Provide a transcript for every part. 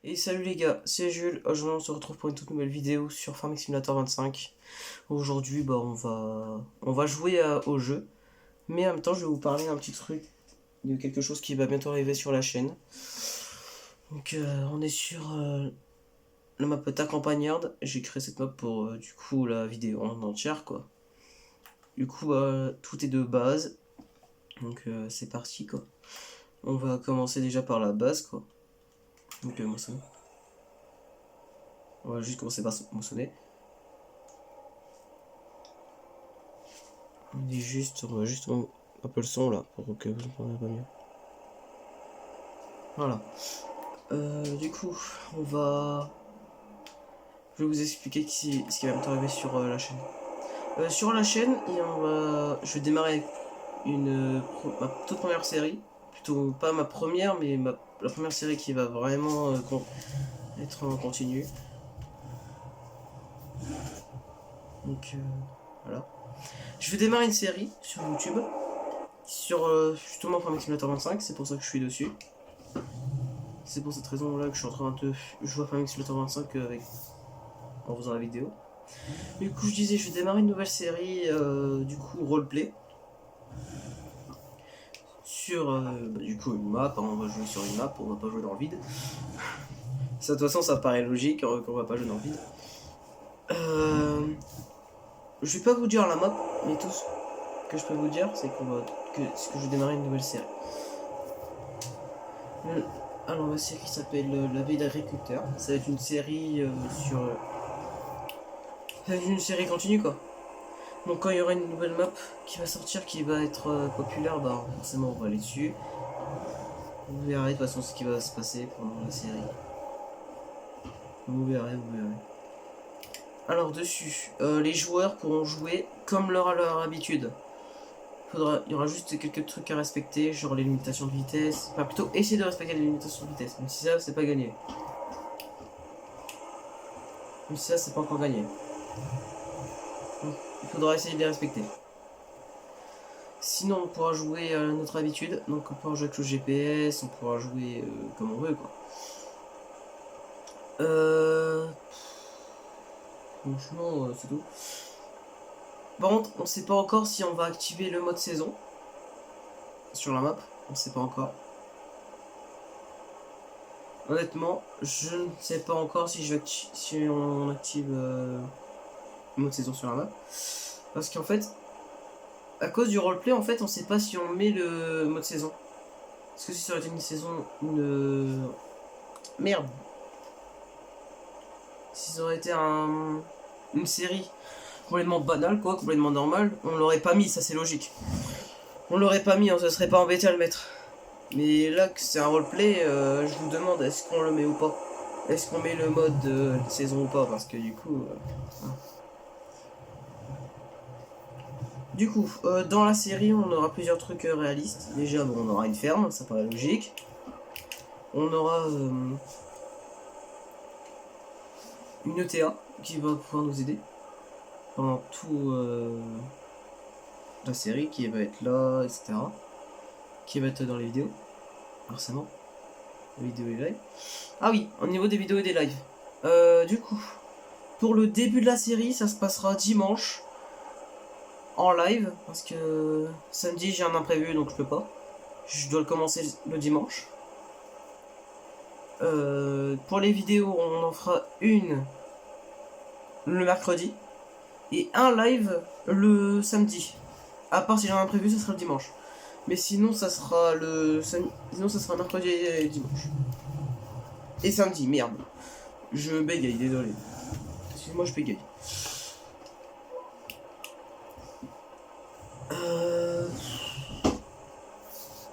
Et salut les gars, c'est Jules. Aujourd'hui on se retrouve pour une toute nouvelle vidéo sur Farming Simulator 25. Aujourd'hui on va jouer au jeu, mais en même temps je vais vous parler d'un petit truc de quelque chose qui va bientôt arriver sur la chaîne. Donc on est sur la map Ta Campagnarde. J'ai créé cette map pour du coup la vidéo en entière quoi. Du coup tout est de base, donc c'est parti quoi. On va commencer déjà par la base quoi. Donc moissonner. On va juste commencer par moissonner. On va juste un peu le son là pour que vous entendiez pas mieux. Voilà. Du coup, on va. Je vais vous expliquer ce qui va m'arriver sur la chaîne. Sur la chaîne, je vais démarrer avec ma toute première série. Plutôt pas ma première, mais la première série qui va vraiment être en continu. Donc voilà. Je vais démarrer une série sur YouTube. Sur justement Farming Simulator 25, c'est pour ça que je suis dessus. C'est pour cette raison là que je suis en train de jouer à Farming Simulator 25 en faisant la vidéo. Du coup je disais je vais démarrer une nouvelle série du coup roleplay. Sur du coup une map, hein, on va jouer sur une map, on va pas jouer dans le vide. Ça, de toute façon ça paraît logique qu'on va pas jouer dans le vide. Je vais pas vous dire la map, mais tout ce que je peux vous dire c'est que je vais démarrer une nouvelle série. Alors la série s'appelle La vie d'agriculteur. Ça va être une série ça va être une série continue quoi. Donc quand il y aura une nouvelle map qui va sortir, qui va être populaire, bah forcément on va aller dessus. Vous verrez de toute façon ce qui va se passer pendant la série. Vous verrez. Alors dessus, les joueurs pourront jouer comme leur habitude. Il y aura juste quelques trucs à respecter, genre les limitations de vitesse. Enfin plutôt essayer de respecter les limitations de vitesse, même si ça c'est pas gagné. Même si ça c'est pas encore gagné. Donc, il faudra essayer de les respecter. Sinon, on pourra jouer à notre habitude. Donc, on pourra jouer avec le GPS, on pourra jouer comme on veut, quoi. Franchement, c'est tout. Par contre, on sait pas encore si on va activer le mode saison sur la map. On sait pas encore. Honnêtement, je ne sais pas encore si on active le mode saison sur la map. Parce qu'en fait, à cause du roleplay, en fait, on sait pas si on met le mode saison. Parce que si ça aurait été une saison, merde. Si ça aurait été une série complètement banale, quoi, complètement normale, on l'aurait pas mis, ça c'est logique. On l'aurait pas mis, on se serait pas embêté à le mettre. Mais là que c'est un roleplay, je vous demande est-ce qu'on le met ou pas. Est-ce qu'on met le mode de saison ou pas, parce que du coup... Du coup, dans la série, on aura plusieurs trucs réalistes. Déjà, bon, on aura une ferme, ça paraît logique. On aura une ETA qui va pouvoir nous aider pendant tout la série, qui va être là, etc. Qui va être dans les vidéos, forcément. Les vidéos et live. Ah oui, au niveau des vidéos et des lives. Du coup, pour le début de la série, ça se passera dimanche en live, parce que samedi j'ai un imprévu donc je peux pas. Je dois le commencer le dimanche. Pour les vidéos, on en fera une le mercredi et un live le samedi. À part si j'ai un imprévu, ça sera le dimanche. Mais sinon, ça sera sinon, ça sera mercredi et dimanche. Et samedi, merde. Je bégaye, désolé. Excuse-moi, je bégaye.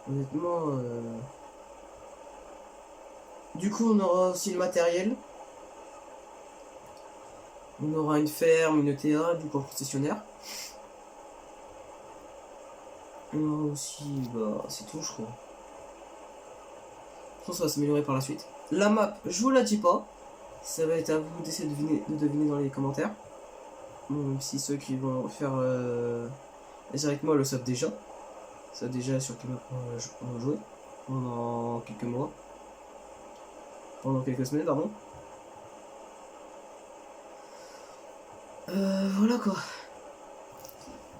Honnêtement, du coup, on aura aussi le matériel. On aura une ferme, une ETA, du coup, concessionnaire. On aura aussi, bah, c'est tout, je crois. Je pense que ça va s'améliorer par la suite. La map, je vous la dis pas. Ça va être à vous d'essayer de deviner dans les commentaires. Bon, même si ceux qui vont faire avec moi le savent déjà. Ça déjà sur quelle map on va jouer pendant quelques mois. pendant quelques semaines, pardon. Voilà quoi.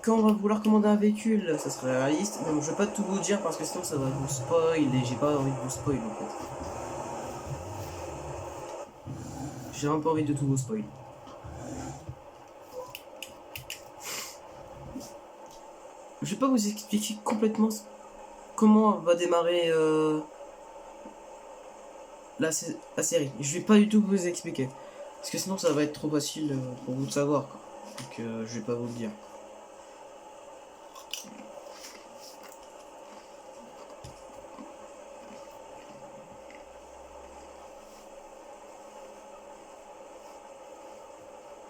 Quand on va vouloir commander un véhicule, ça serait réaliste. Donc je vais pas tout vous dire parce que sinon ça va vous spoil et j'ai pas envie de vous spoil en fait. J'ai un peu envie de tout vous spoil. Je vais pas vous expliquer complètement comment va démarrer la série. Je vais pas du tout vous expliquer. Parce que sinon ça va être trop facile pour vous de savoir quoi. Donc je vais pas vous le dire.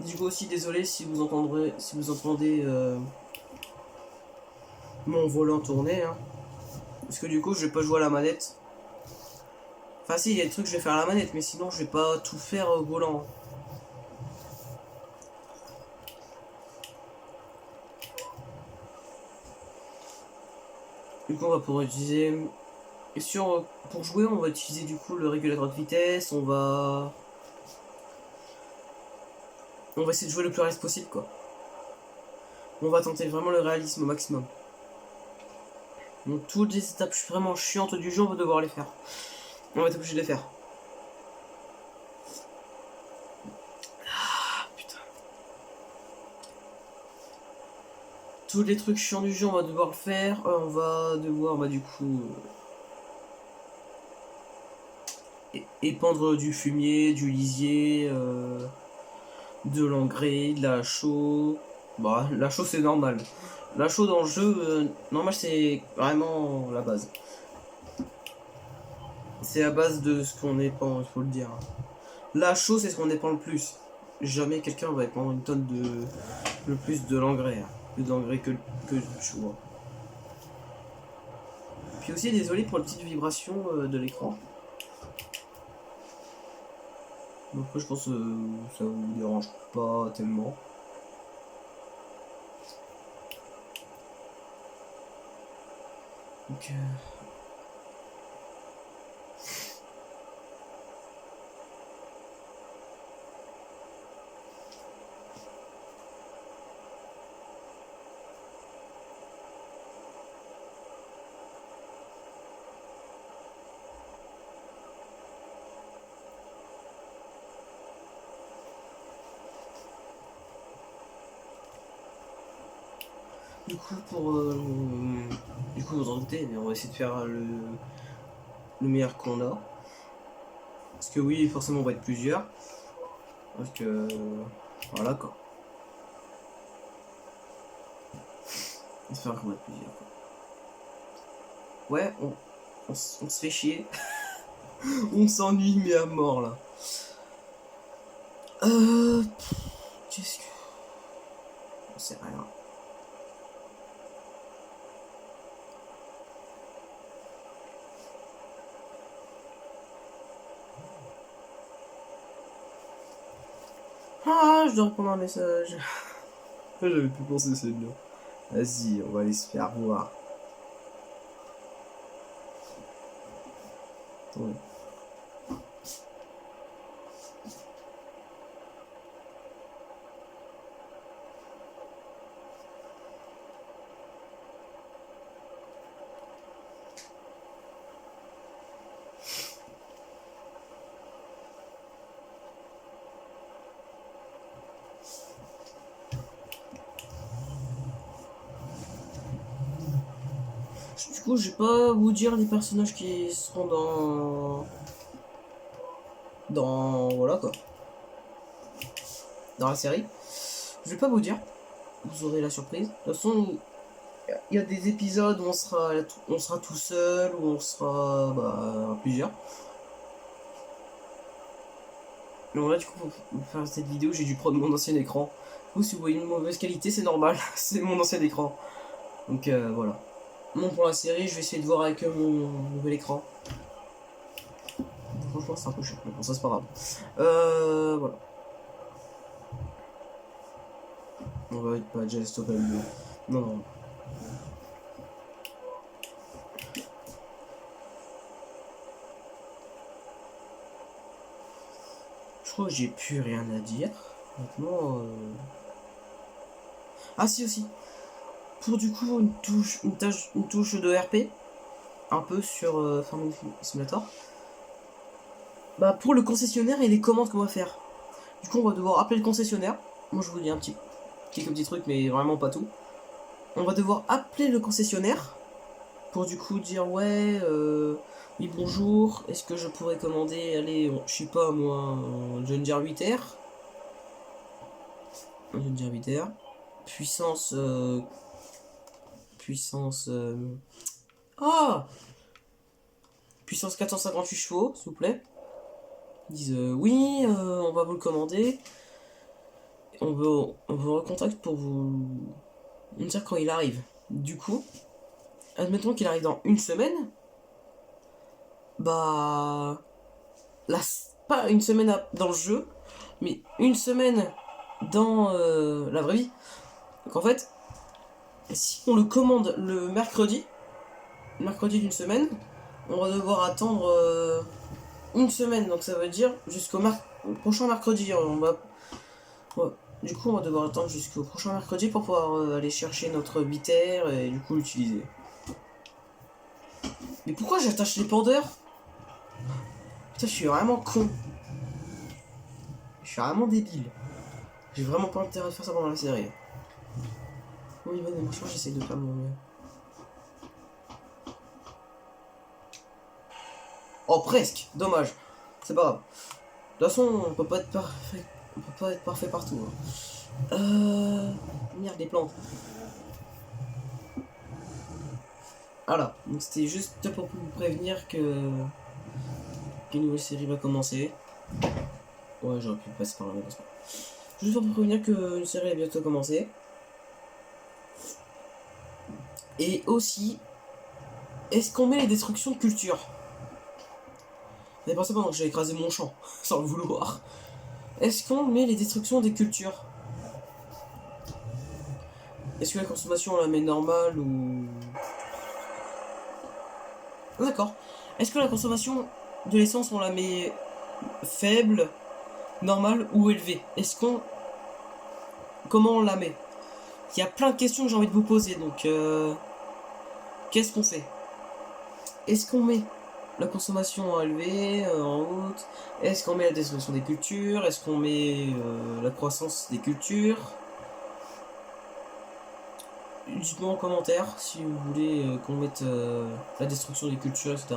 Du coup aussi désolé si vous entendez mon volant tourner hein. Parce que du coup je vais pas jouer à la manette. Enfin si il y a des trucs que je vais faire à la manette mais sinon je vais pas tout faire au volant. Du coup on va pouvoir utiliser. Et pour jouer on va utiliser du coup le régulateur de vitesse, on va essayer de jouer le plus réaliste possible quoi. On va tenter vraiment le réalisme au maximum. Donc toutes les étapes vraiment chiantes du jeu on va devoir les faire. On va être obligé de les faire. Ah putain. Tous les trucs chiants du jeu on va devoir le faire. On va devoir bah du coup épandre du fumier, du lisier, de l'engrais, de la chaux. Bah la chaux c'est normal. La chaux dans le jeu, normal c'est vraiment la base. C'est la base de ce qu'on épand, il faut le dire. La chaux c'est ce qu'on épand le plus. Jamais quelqu'un va épandre une tonne de le plus de l'engrais. Hein. Plus d'engrais que de chaux. Hein. Puis aussi désolé pour les petites vibrations de l'écran. Donc je pense que ça vous dérange pas tellement. Donc du coup du coup vous en doutez, mais on va essayer de faire le meilleur qu'on a. Parce que oui, forcément on va être plusieurs. Parce que voilà quoi. J'espère qu'on va être plusieurs. Quoi. Ouais, on se fait chier. On s'ennuie mais à mort là. Qu'est-ce que. On sait rien. Ah, je dois répondre à un message. J'avais plus pensé celle-là. Vas-y, on va aller se faire voir. Attendez. Du coup, je vais pas vous dire les personnages qui seront voilà quoi. Dans la série. Je vais pas vous dire. Vous aurez la surprise. De toute façon, il y a des épisodes où on sera tout seul, où on sera plusieurs. Donc là, du coup, pour faire cette vidéo, j'ai dû prendre mon ancien écran. Du coup, si vous voyez une mauvaise qualité, c'est normal. C'est mon ancien écran. Donc voilà. Bon, pour la série, je vais essayer de voir avec mon nouvel écran. Franchement, c'est un peu chiant, mais bon, ça c'est pas grave. Voilà. On va être pas just open. Non, non. Je crois que j'ai plus rien à dire. Maintenant, ah si aussi. Pour du coup une touche de RP, un peu sur Farming Simulator. Bah pour le concessionnaire et les commandes qu'on va faire. Du coup on va devoir appeler le concessionnaire. Moi je vous dis quelques petits trucs mais vraiment pas tout. On va devoir appeler le concessionnaire pour du coup dire ouais oui bonjour, est-ce que je pourrais commander, allez, je sais pas moi, un John Deere 8R. Un John Deere 8R. Puissance ah puissance 458 chevaux, s'il vous plaît. Ils disent oui, on va vous le commander. On vous recontacte pour vous dire quand il arrive. Du coup, admettons qu'il arrive dans une semaine. Bah. Là, pas une semaine dans le jeu, mais une semaine dans la vraie vie. Donc en fait, si on le commande le mercredi d'une semaine, on va devoir attendre une semaine. Donc ça veut dire jusqu'au prochain mercredi. Ouais. Du coup, on va devoir attendre jusqu'au prochain mercredi pour pouvoir aller chercher notre bitter et du coup l'utiliser. Mais pourquoi j'attache les pendeurs? Putain, je suis vraiment con. Je suis vraiment débile. J'ai vraiment pas intérêt de faire ça pendant la série. Oui, bon, franchement, j'essaie de faire mon mieux. Oh, presque. Dommage. C'est pas grave. De toute façon, on peut pas être parfait. On peut pas être parfait partout. Merde, les plantes. Voilà. Donc c'était juste pour vous prévenir que une nouvelle série va commencer. Ouais, j'aurais pu passer par là, mais pas. Juste pour vous prévenir qu'une série va bientôt commencer. Et aussi, est-ce qu'on met les destructions de culture? Vous avez pensé pendant que j'ai écrasé mon champ, sans le vouloir. Est-ce qu'on met les destructions des cultures? Est-ce que la consommation on la met normale ou... D'accord. Est-ce que la consommation de l'essence on la met faible, normale ou élevée? Est-ce qu'on... Comment on la met? Il y a plein de questions que j'ai envie de vous poser, donc... Qu'est-ce qu'on fait? Est-ce qu'on met la consommation en élevé, en haute? Est-ce qu'on met la destruction des cultures? Est-ce qu'on met la croissance des cultures? Dites-moi en commentaire si vous voulez qu'on mette la destruction des cultures, etc.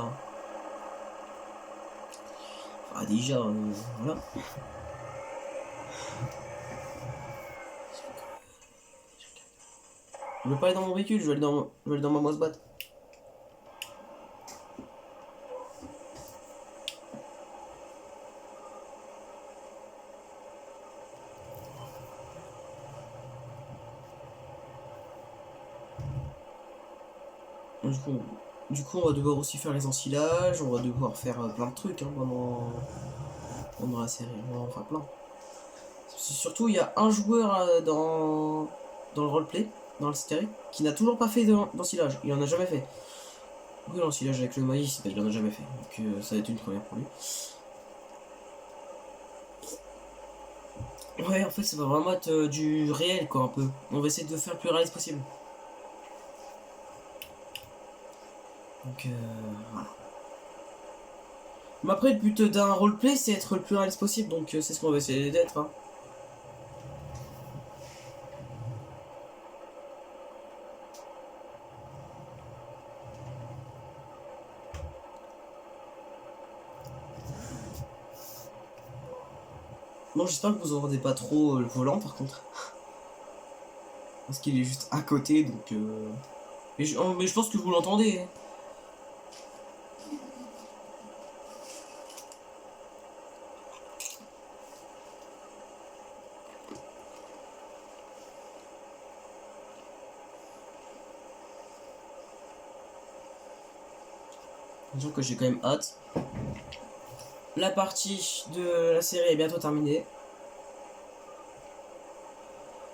Ah déjà, voilà. Je veux pas aller dans mon véhicule, je vais aller dans ma moisse batte. Du coup, on va devoir aussi faire les ensilages, on va devoir faire plein de trucs pendant la série, on va en faire plein. Surtout, il y a un joueur dans le roleplay, dans la série, qui n'a toujours pas fait d'ensilage, il en a jamais fait. Oui, l'ensilage avec le maïs, il en a jamais fait, donc ça va être une première pour lui. Ouais, en fait, ça va vraiment être du réel, quoi, un peu. On va essayer de faire le plus réaliste possible. Donc, voilà. Mais après, le but d'un roleplay, c'est être le plus réaliste possible, donc c'est ce qu'on va essayer d'être. Hein. Bon, j'espère que vous entendez pas trop le volant, par contre. Parce qu'il est juste à côté, donc... Mais je pense que vous l'entendez. Hein. Disons que j'ai quand même hâte. La partie de la série est bientôt terminée.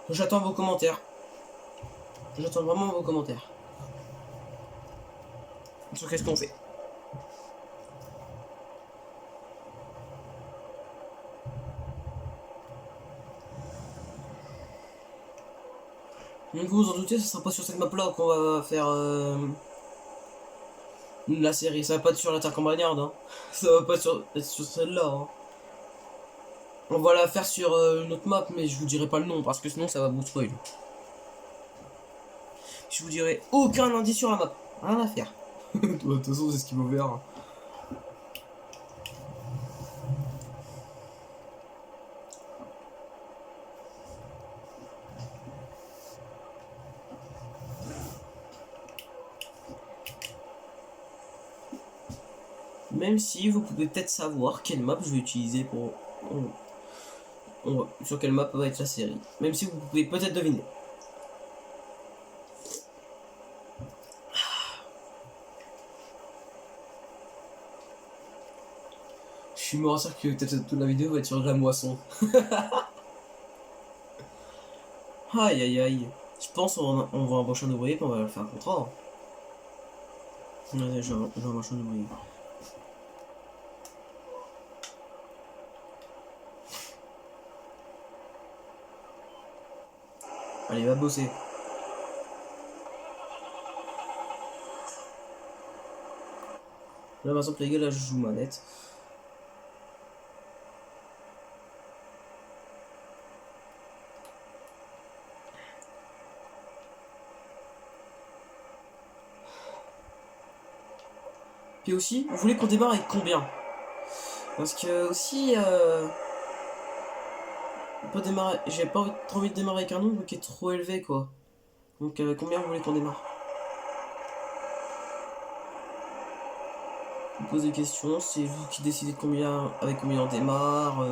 J'attends vos commentaires. J'attends vraiment vos commentaires. Sur qu'est-ce qu'on fait. Donc vous vous en doutez, ce sera pas sur cette map là qu'on va faire la série, ça va pas être sur la Terre Campagnarde, hein. Ça va pas être sur celle-là, hein. On va la faire sur une autre map, mais je vous dirai pas le nom parce que sinon ça va vous spoil. Je vous dirai aucun indice sur la map, rien à faire. De toute façon, c'est ce qu'il faut faire, hein. Même si vous pouvez peut-être savoir quelle map je vais utiliser pour. Sur quelle map va être la série. Même si vous pouvez peut-être deviner. Je suis mort à dire que peut-être toute la vidéo va être sur de la moisson. Aïe aïe aïe. Je pense on va embaucher un ouvrier et on va faire un contrat. Ouais, j'ai embauché un ouvrier. Allez, va bosser. Là, par exemple, les gars, là, je joue manette. Puis aussi, vous voulez qu'on démarre avec combien? Parce que aussi, on peut démarrer. J'ai pas trop envie de démarrer avec un nombre qui est trop élevé, quoi. Donc, combien vous voulez qu'on démarre? Vous posez des questions, c'est vous qui décidez de combien, avec combien on démarre,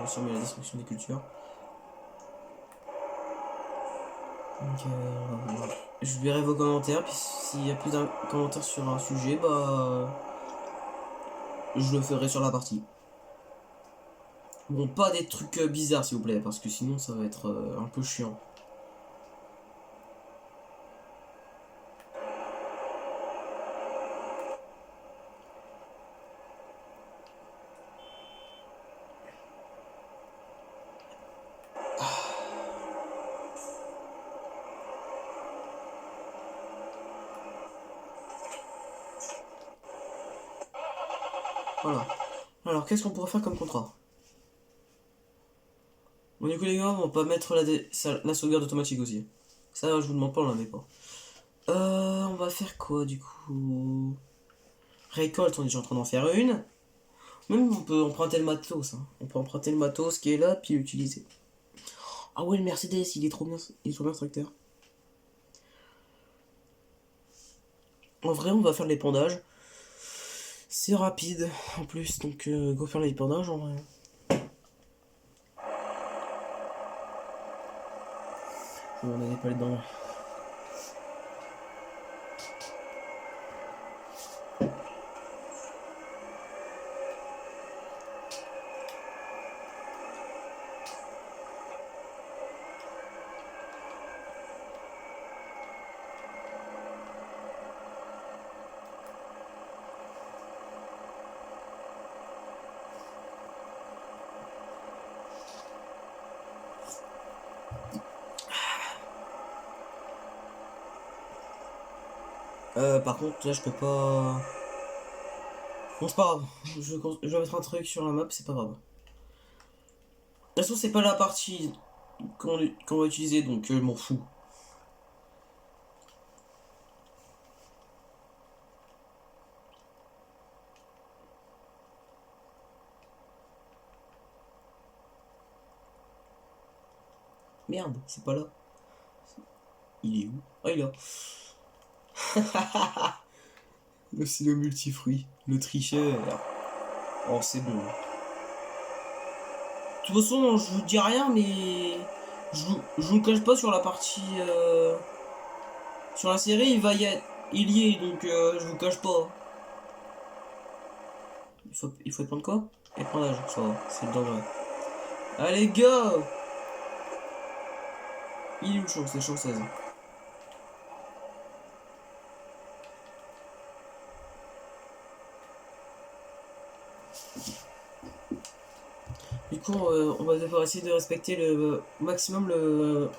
sur la destruction des cultures. Donc, je verrai vos commentaires, puis s'il y a plus d'un commentaire sur un sujet, bah, je le ferai sur la partie. Bon, pas des trucs bizarres, s'il vous plaît, parce que sinon ça va être un peu chiant. Voilà. Alors, qu'est-ce qu'on pourrait faire comme contrat? Bon, du coup, les gars, on va pas mettre la sauvegarde automatique aussi. Ça, je vous demande pas, on l'avait pas. On va faire quoi, du coup? Récolte, on est déjà en train d'en faire une. Même, on peut emprunter le matos, hein. On peut emprunter le matos qui est là, puis l'utiliser. Ah ouais, le Mercedes, il est trop bien, ce tracteur. En vrai, on va faire l'épandage. C'est rapide, en plus, donc go faire l'épandage, en vrai. On n'allait pas aller dedans. Par contre, là, je peux pas. Bon, c'est pas grave. Je vais mettre un truc sur la map, c'est pas grave. De toute façon, c'est pas la partie qu'on va utiliser, donc je m'en fous. Merde, c'est pas là. Il est où? Ah, il est là. Le silo multifruit. Le tricheur. Oh, c'est bon. De toute façon, je vous dis rien, mais je vous cache pas sur la partie. Sur la série, il y est, donc je vous cache pas. Il faut prendre quoi? Épandage, ça va, c'est le danger. Allez, go! Il est où le champ? C'est champ 16. Du coup, on va devoir essayer de respecter le maximum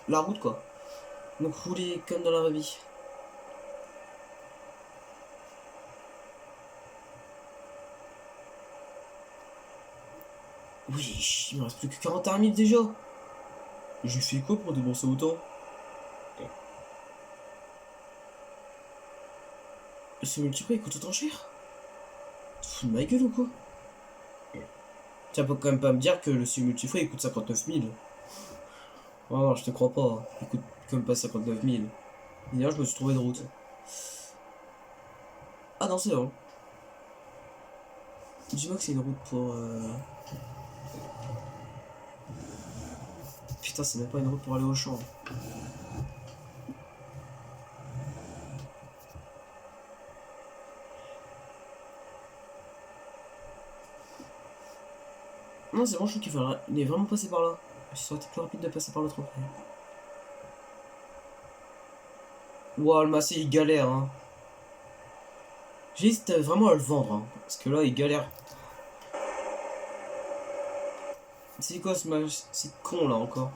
la route, quoi. Donc rouler comme dans la vraie vie. Oui, il me reste plus que 41 000 déjà. J'ai fait quoi pour débourser autant? Ce multiprix il coûte autant cher? Tu te fous de ma gueule ou quoi? Tiens, faut quand même pas me dire que le multifree il coûte 59 000. Oh non, je te crois pas. Il coûte quand même pas 59 000. D'ailleurs, je me suis trouvé de route. Ah non, c'est bon. Dis-moi que c'est une route pour. Putain, c'est même pas une route pour aller au champ. Non, c'est bon, je trouve qu'il faudrait. Il est vraiment passé par là. Ça aurait été plus rapide de passer par l'autre après. Ouah, le massé il galère, hein. J'hésite vraiment à le vendre, hein. Parce que là, il galère. C'est quoi ce match? C'est con là encore.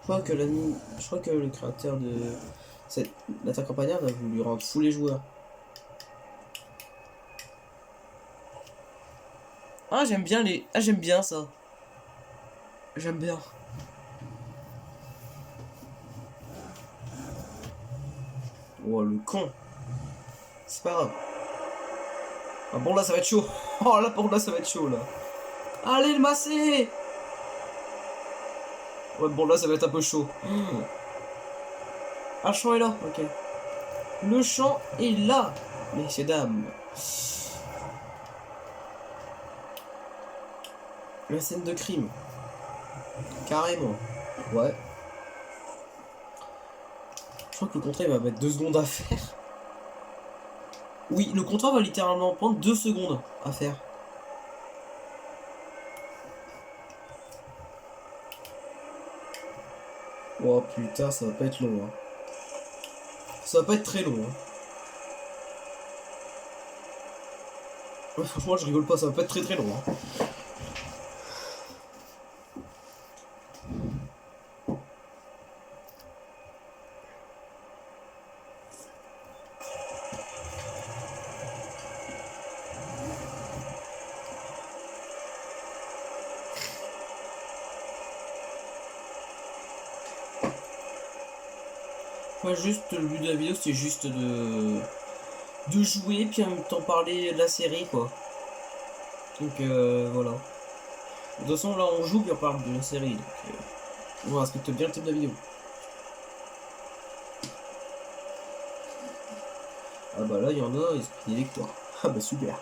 Je crois que le créateur de cette l'attaque campagnarde a voulu rendre fou les joueurs. Ah j'aime bien les. Ah j'aime bien ça. J'aime bien. Oh le con. C'est pas grave. Ah bon là ça va être chaud. Oh là pour là ça va être chaud là. Allez le masser. Ouais bon là ça va être un peu chaud. Ah le champ est là, ok. Le champ est là, messieurs dames. La scène de crime. Carrément. Ouais. Je crois que le contrat il va mettre 2 secondes à faire. Oui, le contrat va littéralement prendre 2 secondes à faire. Oh putain, ça va pas être long. Hein. Ça va pas être très long. Hein. Ouais, franchement, je rigole pas, ça va pas être très très long. Hein. Moi, juste, le but de la vidéo, c'est juste de jouer, puis en même temps parler de la série, quoi. Donc, voilà. De toute façon, là, on joue, puis on parle de la série. Donc, on respecte bien le thème de la vidéo. Ah bah là, il y en a, ils ont pris des victoires. Ah bah super.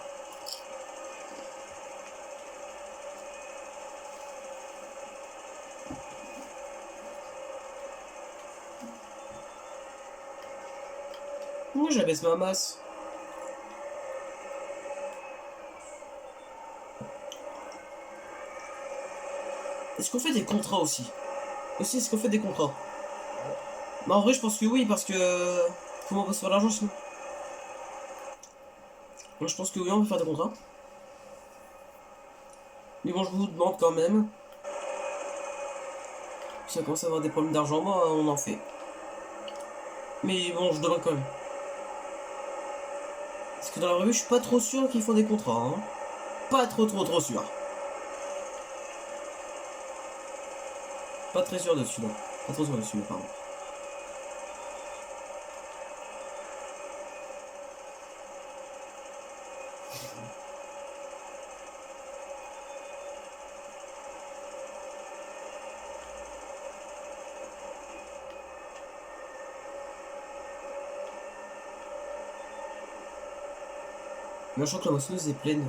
Moi, j'abaisse ma masse. Est-ce qu'on fait des contrats aussi? Est-ce qu'on fait des contrats? Bah en vrai, je pense que oui, parce que... Comment on va se faire l'argent sinon? Moi, je pense que oui, on va faire des contrats. Mais bon, je vous demande quand même. Si on commence à avoir des problèmes d'argent, bah, on en fait. Mais bon, je demande quand même. Parce que dans la revue, je suis pas trop sûr qu'ils font des contrats. Hein. Pas trop sûr. Pas très sûr dessus, là. Pas trop sûr dessus, pardon. Mais je crois que la moissonneuse est pleine.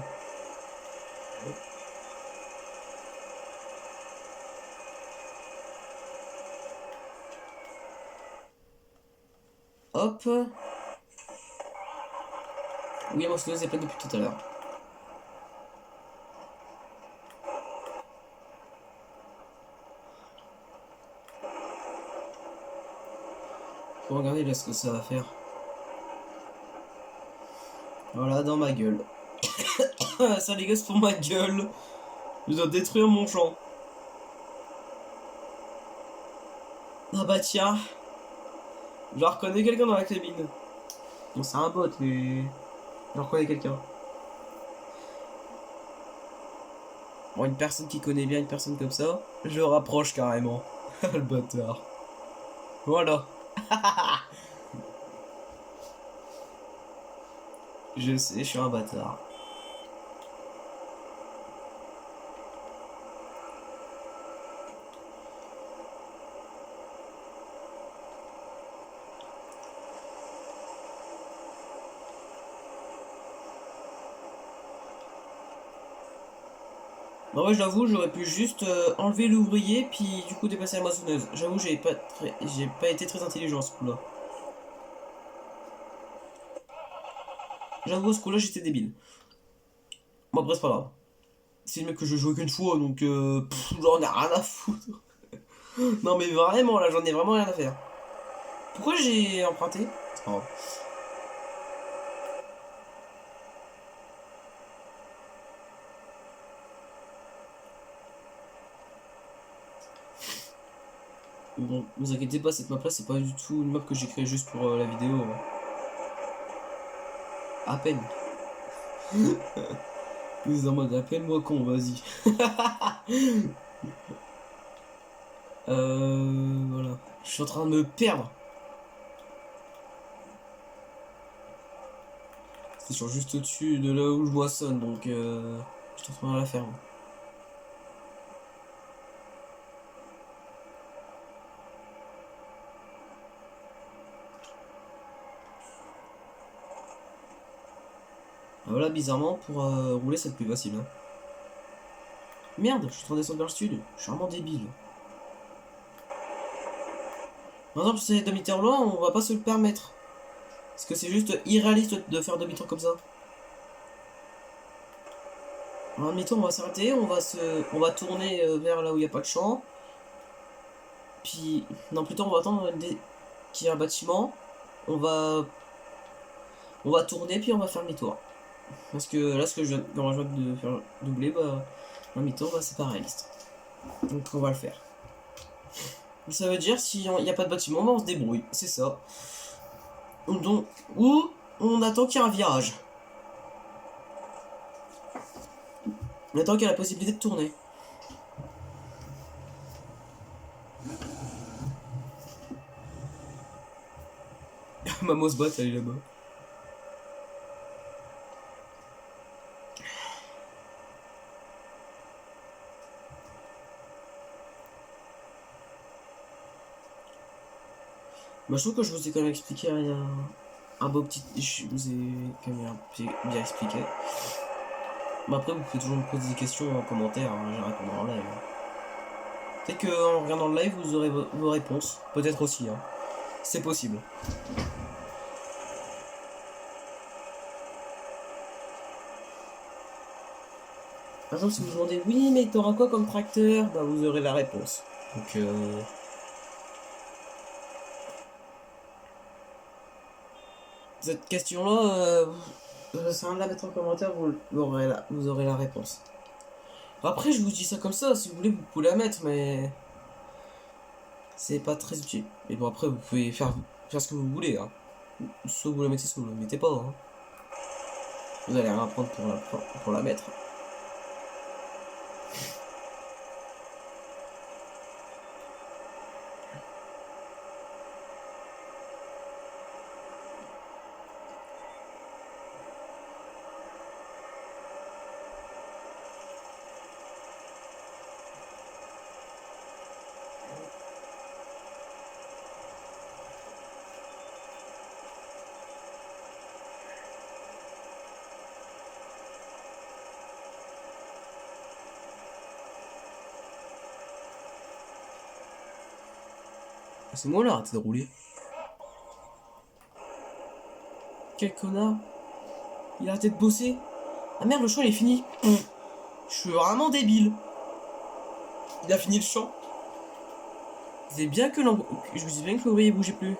Hop. Oui, la moissonneuse est pleine depuis tout à l'heure. Faut regarder là ce que ça va faire. Voilà, dans ma gueule. Ça les gars, c'est pour ma gueule. Je dois détruire mon champ. Ah bah tiens, je reconnais quelqu'un dans la cabine. Bon, c'est un bot, mais je reconnais quelqu'un. Bon, une personne qui connaît bien une personne comme ça, je le rapproche carrément. Le bâtard. Voilà. Je sais, je suis un bâtard. Bah ouais, j'avoue, j'aurais pu juste enlever l'ouvrier, puis du coup dépasser la moissonneuse. J'avoue, j'ai pas été très intelligent à ce coup-là. J'avoue, à ce coup-là, j'étais débile. Bon, après, c'est pas grave. C'est le mec que je jouais qu'une fois, donc j'en ai rien à foutre. Non, mais vraiment, là, j'en ai vraiment rien à faire. Pourquoi j'ai emprunté? C'est pas grave. Bon, vous inquiétez pas, cette map-là, c'est pas du tout une map que j'ai créée juste pour la vidéo, hein. À peine. Vous êtes en mode, appelle-moi con, vas-y. Voilà. Je suis en train de me perdre. C'est sur juste au-dessus de là où je moissonne, donc je suis en train de la ferme. Ah, voilà, bizarrement, pour rouler, c'est le plus facile, hein. Merde, je suis en train de descendre vers le sud. Je suis vraiment débile. Par exemple, si c'est demi-tour loin, on va pas se le permettre. Parce que c'est juste irréaliste de faire demi-tour comme ça. En demi-tour, on va s'arrêter, on va tourner vers là où il n'y a pas de champ. Puis, non, plutôt, on va attendre qu'il y ait un bâtiment. On va, on va tourner, puis on va faire demi-tour. Parce que là, ce que quand je viens de faire doubler, bah, un demi-tour, bah, c'est pas réaliste. Donc, on va le faire. Ça veut dire, s'il n'y a pas de bâtiment, bah, on se débrouille. C'est ça. Donc, ou on attend qu'il y ait un virage. On attend qu'il y ait la possibilité de tourner. Ma mouse bot, elle est là-bas. Bah, je trouve que je vous ai quand même expliqué un beau petit. Je vous ai quand même bien expliqué. Mais après, vous pouvez toujours me poser des questions en commentaire, hein, je répondrai en live. Peut-être qu'en regardant le live, vous aurez vos réponses. Peut-être aussi, hein. C'est possible. Par exemple, si vous demandez oui, mais t'auras quoi comme tracteur? Bah, vous aurez la réponse. Donc, cette question-là, c'est un de la mettre en commentaire, vous aurez la réponse. Après, je vous dis ça comme ça, si vous voulez, vous pouvez la mettre, mais c'est pas très utile. Mais bon, après, vous pouvez faire ce que vous voulez, hein. Soit vous la mettez, soit vous la mettez pas, hein. Vous allez rien prendre pour la mettre. C'est moi là, arrêtez de rouler. Quel connard. Il a arrêté de bosser. Ah merde, le champ il est fini. Je suis vraiment débile. Il a fini le champ. C'est bien que je vous dis bien que l'ouvrier bougeait plus.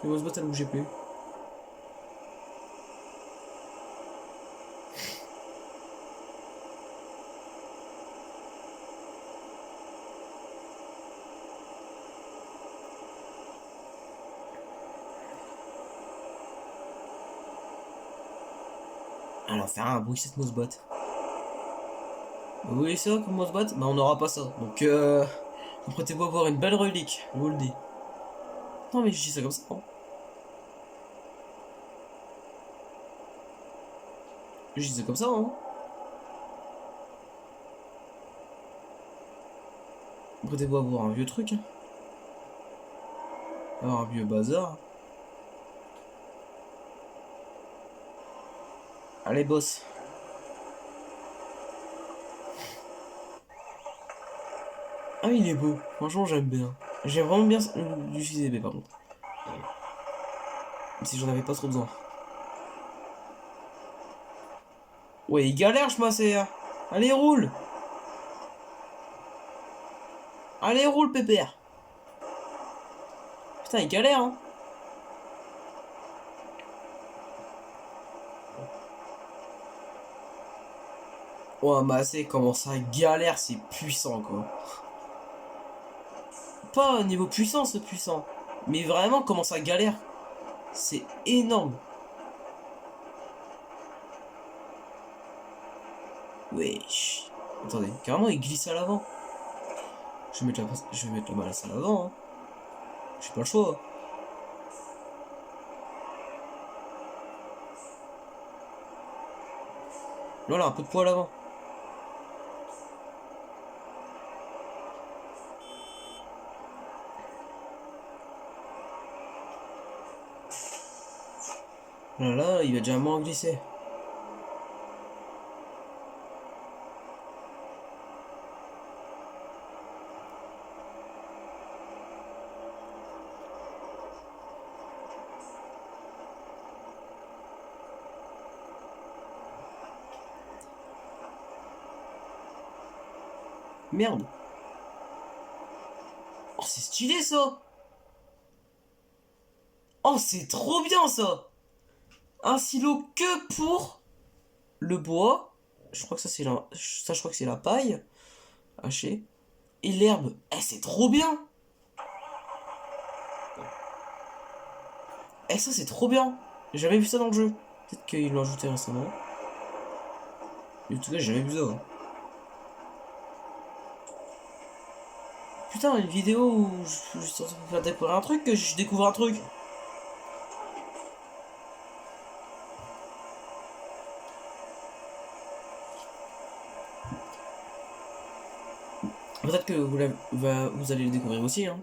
Que Mosbot elle bougeait plus. Alors faire un bruit cette mousebot. Vous voulez ça comme mousebot? Bah on n'aura pas ça. Donc apprêtez-vous à voir une belle relique, je vous le dis. Non mais je dis ça comme ça. Hein. Je dis ça comme ça. Hein. Apprêtez-vous à voir un vieux truc. Hein. Alors un vieux bazar. Allez boss. Ah il est beau. Franchement j'aime bien. J'aime vraiment bien l'utiliser par contre. Si j'en avais pas trop besoin. Ouais, il galère, je m'assère. Allez, roule. Allez, roule, pépère. Putain, il galère, hein. Ouais, Massé, comment ça galère, c'est puissant, quoi. Pas au niveau puissance, c'est puissant. Mais vraiment, comment ça galère. C'est énorme. Wesh. Attendez, carrément, il glisse à l'avant. Je vais mettre la malasse à l'avant, hein. J'ai pas le choix. Voilà, un peu de poids à l'avant. Là, il va déjà moins glisser. Merde. Oh, c'est stylé, ça. Oh, c'est trop bien, ça. Un silo que pour le bois. Je crois que ça, c'est je crois que c'est la paille hachée. Et l'herbe. Eh, c'est trop bien. Eh, ça, c'est trop bien. J'ai jamais vu ça dans le jeu. Peut-être qu'ils l'ont ajouté récemment. Mais en tout cas, j'ai jamais vu ça. Hein. Putain, une vidéo où je suis en train de faire découvrir un truc, que je découvre un truc. Peut-être que vous allez le découvrir aussi. Hein.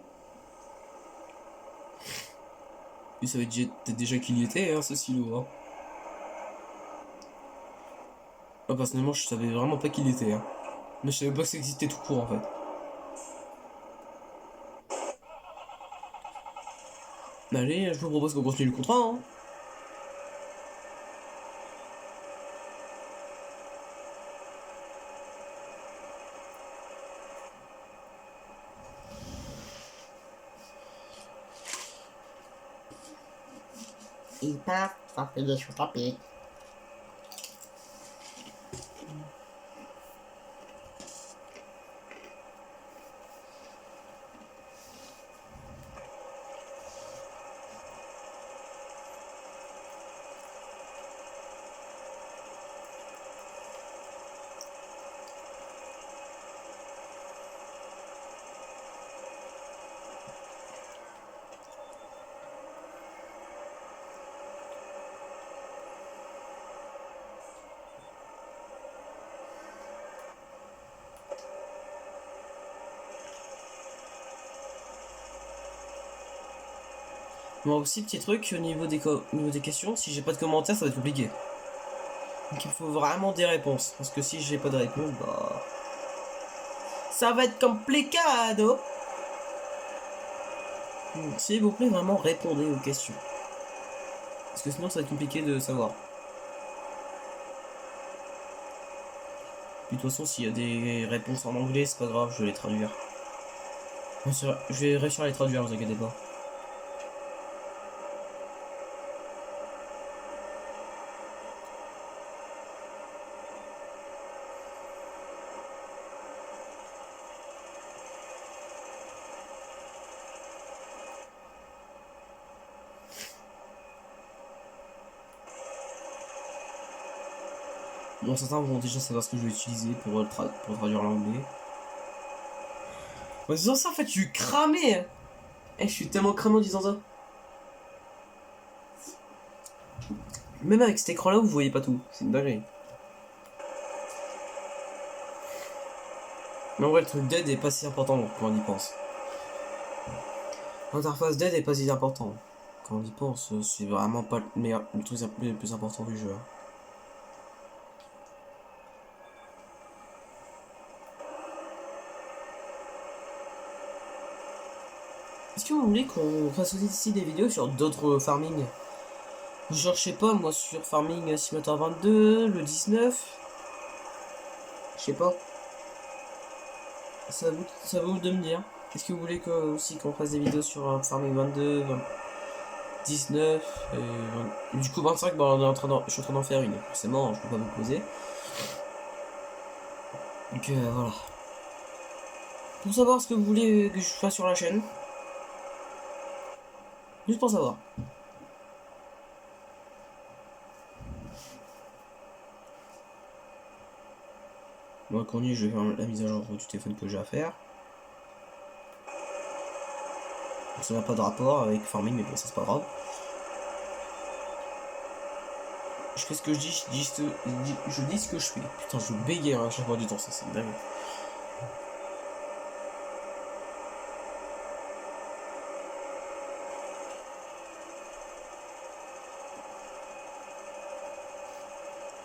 Vous savez peut-être déjà qu'il y était, hein, ce silo. Hein. Moi, personnellement, je savais vraiment pas qu'il était. Hein. Mais je savais pas que ça existait tout court en fait. Allez, je vous propose qu'on continue le contrat. Hein. Il part sans payer son tapis. Moi aussi, petit truc, au niveau des questions, si j'ai pas de commentaires, ça va être compliqué. Donc il faut vraiment des réponses. Parce que si j'ai pas de réponse, bah... ça va être complicado. Donc, s'il vous plaît, vraiment répondez aux questions. Parce que sinon, ça va être compliqué de savoir. Puis de toute façon, s'il y a des réponses en anglais, c'est pas grave, je vais les traduire. Je vais réussir à les traduire, vous inquiétez pas. Bon, certains vont déjà savoir ce que je vais utiliser pour traduire l'anglais. En disant ça, en fait, je suis cramé. Eh, je suis tellement cramé en disant ça. Même avec cet écran-là, vous voyez pas tout. C'est une dinguerie. Mais en vrai, le truc d'aide est pas si important quand on y pense. L'interface d'aide est pas si important. Quand on y pense, c'est vraiment pas le truc le plus important du jeu. Hein. Est-ce que vous voulez qu'on fasse aussi des vidéos sur d'autres farming? Genre, je sais pas, moi sur Farming Simulator 22, le 19. Je sais pas. Ça vous de me dire. Est-ce que vous voulez aussi qu'on fasse des vidéos sur Farming 22, 19 et du coup 25, bah, je suis en train d'en faire une. Forcément, je peux pas vous poser. Donc voilà. Pour savoir ce que vous voulez que je fasse sur la chaîne. Juste pour savoir. Moi, quand je vais faire la mise à jour du téléphone que j'ai à faire. Ça n'a pas de rapport avec Farming, mais bon, ça c'est pas grave. Je fais ce que je dis, je dis ce que je fais. Putain, je bégaye à chaque fois du temps, ça c'est dingue.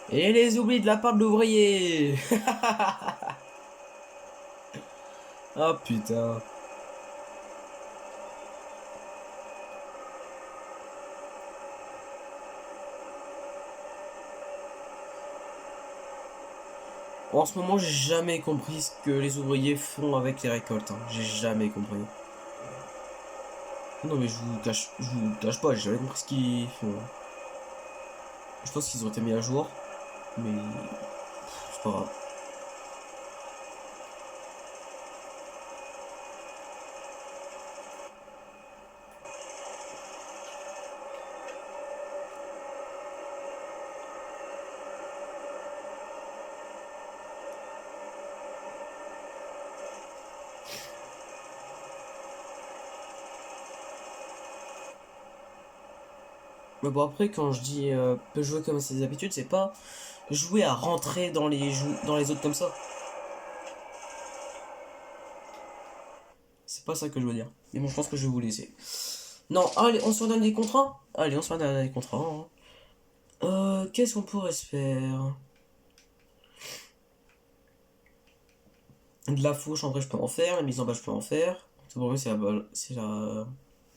Et les oublis de la part de l'ouvrier. Ah putain. En ce moment, j'ai jamais compris ce que les ouvriers font avec les récoltes. Hein. J'ai jamais compris. Non mais je vous cache pas, j'ai jamais compris ce qu'ils font. Je pense qu'ils ont été mis à jour, mais c'est pas grave. Mais bon après, quand je dis peut jouer comme ses habitudes, c'est pas jouer à rentrer dans dans les autres comme ça. C'est pas ça que je veux dire. Mais bon, je pense que je vais vous laisser. Non, allez, on se redonne des contrats. Allez, on se redonne des contrats. Hein. Qu'est-ce qu'on pourrait se faire? De la fauche, en vrai, je peux en faire. La mise en bas, je peux en faire. C'est pour c'est la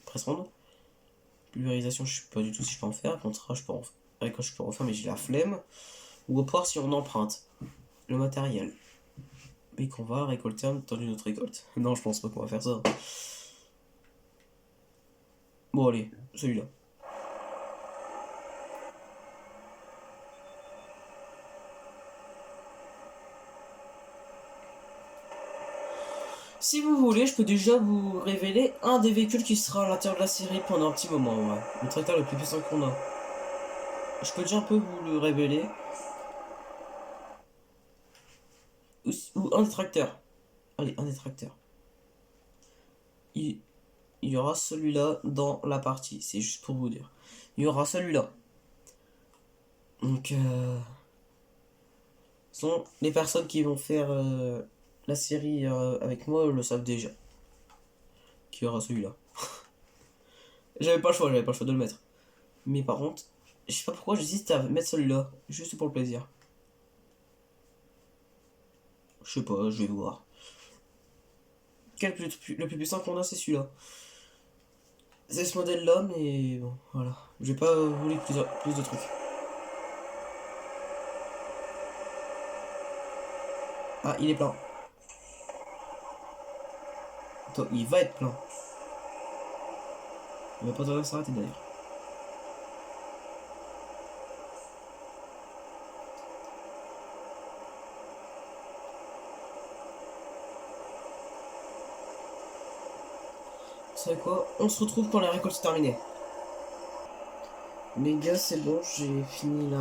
presse ronde. Pulvérisation, je sais pas du tout si je peux en faire. Contrat, je peux en faire. Récolte, je peux en faire, mais j'ai la flemme. Ou au pouvoir si on emprunte le matériel. Mais qu'on va récolter dans une autre récolte. Non, je pense pas qu'on va faire ça. Bon, allez, celui-là. Si vous voulez, je peux déjà vous révéler un des véhicules qui sera à l'intérieur de la série pendant un petit moment. Ouais. Le tracteur le plus puissant qu'on a. Je peux déjà un peu vous le révéler. Ou un des tracteurs. Allez, un des tracteurs. Il y aura celui-là dans la partie. C'est juste pour vous dire. Il y aura celui-là. Donc, sont les personnes qui vont faire la série avec moi le savent déjà. Qu'il y aura celui-là. J'avais pas le choix de le mettre. Mais par contre, je sais pas pourquoi j'hésite à mettre celui-là. Juste pour le plaisir. Je sais pas, je vais voir. Le plus puissant qu'on a, c'est celui-là. C'est ce modèle-là, mais bon, voilà. J'ai pas voulu plus de trucs. Ah, il est plein. Attends, il va être plein. Il va pas devoir s'arrêter d'ailleurs. Vous savez quoi? On se retrouve quand la récolte est terminée. Les gars, c'est bon, j'ai fini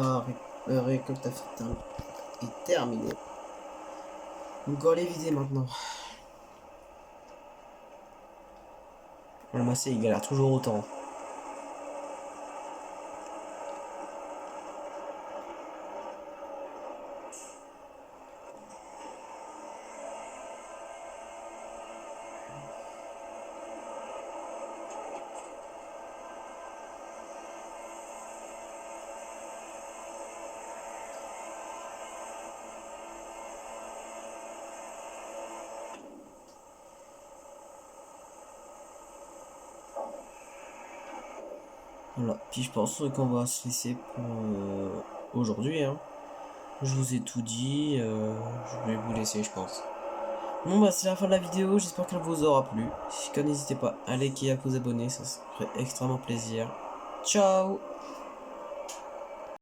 récolte à faire est terminée. Donc on va les vider maintenant. Le massé il galère toujours autant. Voilà, puis je pense qu'on va se laisser pour aujourd'hui. Hein. Je vous ai tout dit, je vais vous laisser je pense. Bon bah c'est la fin de la vidéo, j'espère qu'elle vous aura plu. Si c'est le cas, n'hésitez pas à liker et à vous abonner, ça serait extrêmement plaisir. Ciao!